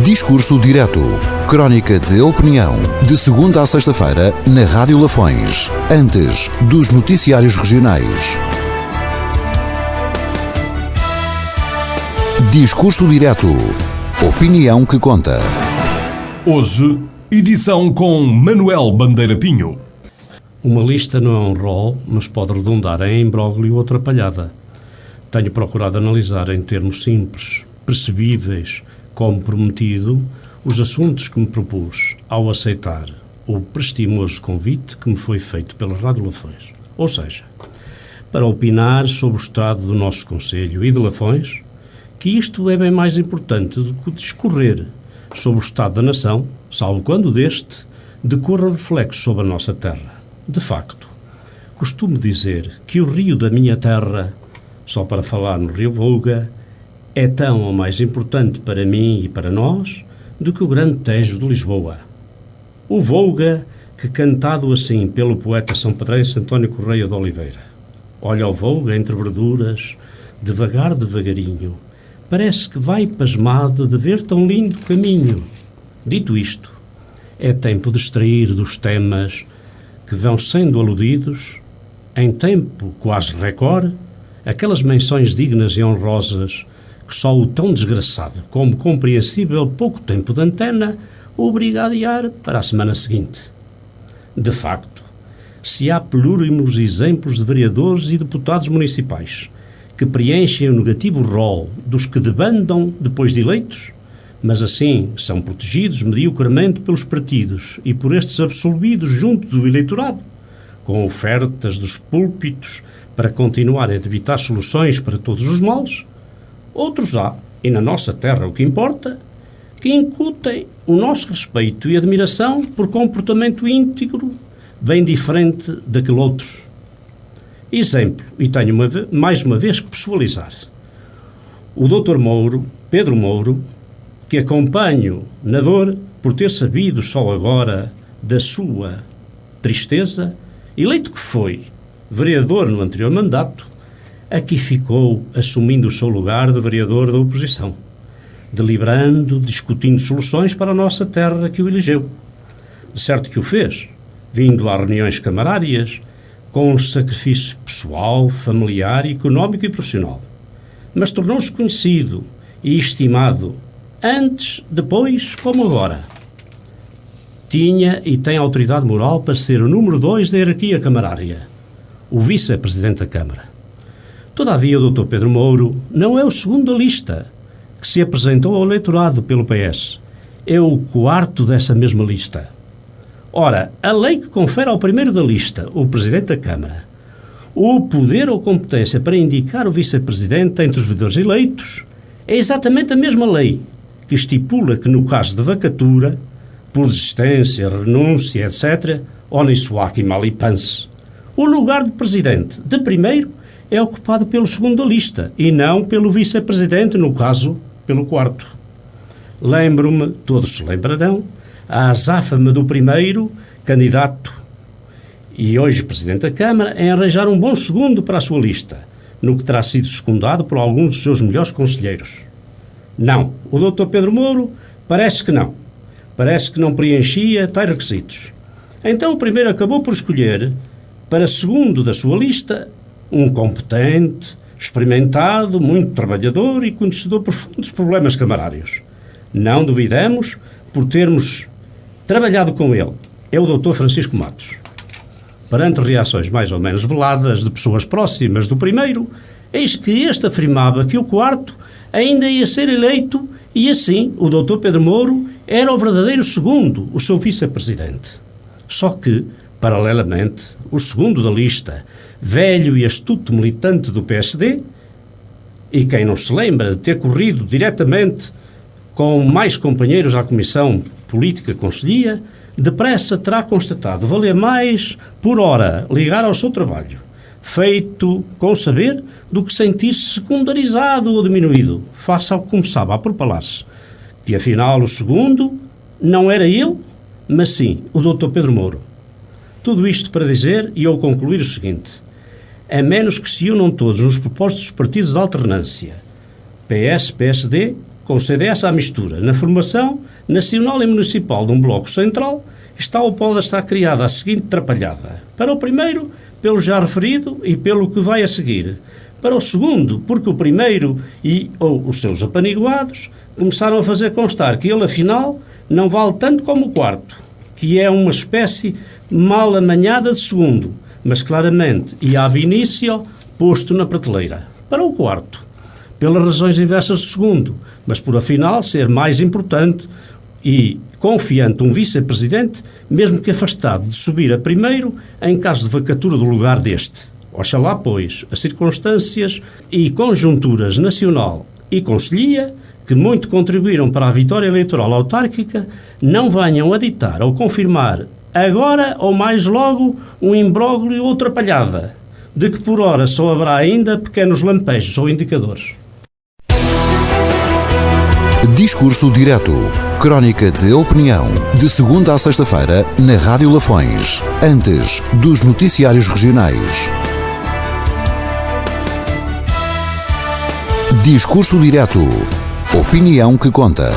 Discurso Direto. Crónica de opinião. De segunda a sexta-feira, na Rádio Lafões. Antes dos noticiários regionais. Discurso Direto. Opinião que conta. Hoje, edição com Manuel Bandeira Pinho. Uma lista não é um rol, mas pode redundar em imbróglio ou atrapalhada. Tenho procurado analisar em termos simples, percebíveis, como prometido, os assuntos que me propus ao aceitar o prestimoso convite que me foi feito pela Rádio Lafões. Ou seja, para opinar sobre o estado do nosso concelho e de Lafões, que isto é bem mais importante do que discorrer sobre o estado da nação, salvo quando deste decorra reflexo sobre a nossa terra. De facto, costumo dizer que o rio da minha terra, só para falar no rio Volga, é tão ou mais importante para mim e para nós do que o grande Tejo de Lisboa. O Volga, que cantado assim pelo poeta são-pedrense António Correia de Oliveira. Olha o Volga entre verduras, devagarinho, parece que vai pasmado de ver tão lindo caminho. Dito isto, é tempo de extrair dos temas que vão sendo aludidos, em tempo quase recorde, aquelas menções dignas e honrosas que só o tão desgraçado como compreensível pouco tempo de antena obriga a adiar para a semana seguinte. De facto, se há pluribus exemplos de vereadores e deputados municipais que preenchem o negativo rol dos que debandam depois de eleitos, mas assim são protegidos mediocremente pelos partidos e por estes absolvidos junto do eleitorado, com ofertas dos púlpitos para continuar a debitar soluções para todos os males, outros há, e na nossa terra o que importa, que incutem o nosso respeito e admiração por comportamento íntegro bem diferente daquele outro. Exemplo, e tenho mais uma vez que pessoalizar. O Dr. Mouro, Pedro Mouro, que acompanho na dor por ter sabido só agora da sua tristeza, eleito que foi vereador no anterior mandato, aqui ficou assumindo o seu lugar de vereador da oposição, deliberando, discutindo soluções para a nossa terra que o elegeu. De certo que o fez, vindo a reuniões camarárias, com um sacrifício pessoal, familiar, económico e profissional. Mas tornou-se conhecido e estimado, antes, depois, como agora. Tinha e tem autoridade moral para ser o número 2 da hierarquia camarária, o vice-presidente da Câmara. Todavia, o Dr. Pedro Mouro não é o segundo da lista que se apresentou ao eleitorado pelo PS. É o quarto dessa mesma lista. Ora, a lei que confere ao primeiro da lista, o Presidente da Câmara, o poder ou competência para indicar o Vice-Presidente entre os vereadores eleitos, é exatamente a mesma lei que estipula que, no caso de vacatura, por desistência, renúncia, etc., onissuac e malipanse, o lugar de Presidente de primeiro é ocupado pelo segundo da lista e não pelo Vice-Presidente, no caso, pelo quarto. Lembro-me, todos se lembrarão, a azáfama do primeiro candidato e hoje Presidente da Câmara em arranjar um bom segundo para a sua lista, no que terá sido secundado por alguns dos seus melhores conselheiros. Não, o Dr. Pedro Mouro parece que não. Parece que não preenchia tais requisitos. Então o primeiro acabou por escolher, para segundo da sua lista, um competente, experimentado, muito trabalhador e conhecedor profundo dos problemas camarários. Não duvidamos por termos trabalhado com ele. É o Dr. Francisco Matos. Perante reações mais ou menos veladas de pessoas próximas do primeiro, eis que este afirmava que o quarto ainda ia ser eleito e assim o Dr. Pedro Mouro era o verdadeiro segundo, o seu vice-presidente. Só que, paralelamente, o segundo da lista, velho e astuto militante do PSD, e quem não se lembra de ter corrido diretamente com mais companheiros à Comissão Política Conselhia, depressa terá constatado valer mais por hora ligar ao seu trabalho, feito com saber do que sentir-se secundarizado ou diminuído, face ao que começava a propalar-se, que afinal o segundo não era ele, mas sim o Dr. Pedro Mouro. Tudo isto para dizer e ao concluir o seguinte: a menos que se unam todos nos propósitos dos partidos de alternância, PS, PSD, com o CDS à mistura. Na formação nacional e municipal de um bloco central, está ou pode estar criada a seguinte trapalhada. Para o primeiro, pelo já referido e pelo que vai a seguir. Para o segundo, porque o primeiro ou os seus apaniguados começaram a fazer constar que ele, afinal, não vale tanto como o quarto, que é uma espécie mal amanhada de segundo, mas claramente e ab início posto na prateleira. Para o quarto, pelas razões inversas do segundo, mas por afinal ser mais importante e confiante um vice-presidente, mesmo que afastado de subir a primeiro em caso de vacatura do lugar deste. Oxalá, pois, as circunstâncias e conjunturas nacional e conselhia, que muito contribuíram para a vitória eleitoral autárquica, não venham a ditar ou confirmar, agora ou mais logo, um imbróglio ou atrapalhada, de que por ora só haverá ainda pequenos lampejos ou indicadores. Discurso direto. Crónica de opinião. De segunda a sexta-feira, na Rádio Lafões. Antes dos noticiários regionais. Discurso direto. Opinião que conta.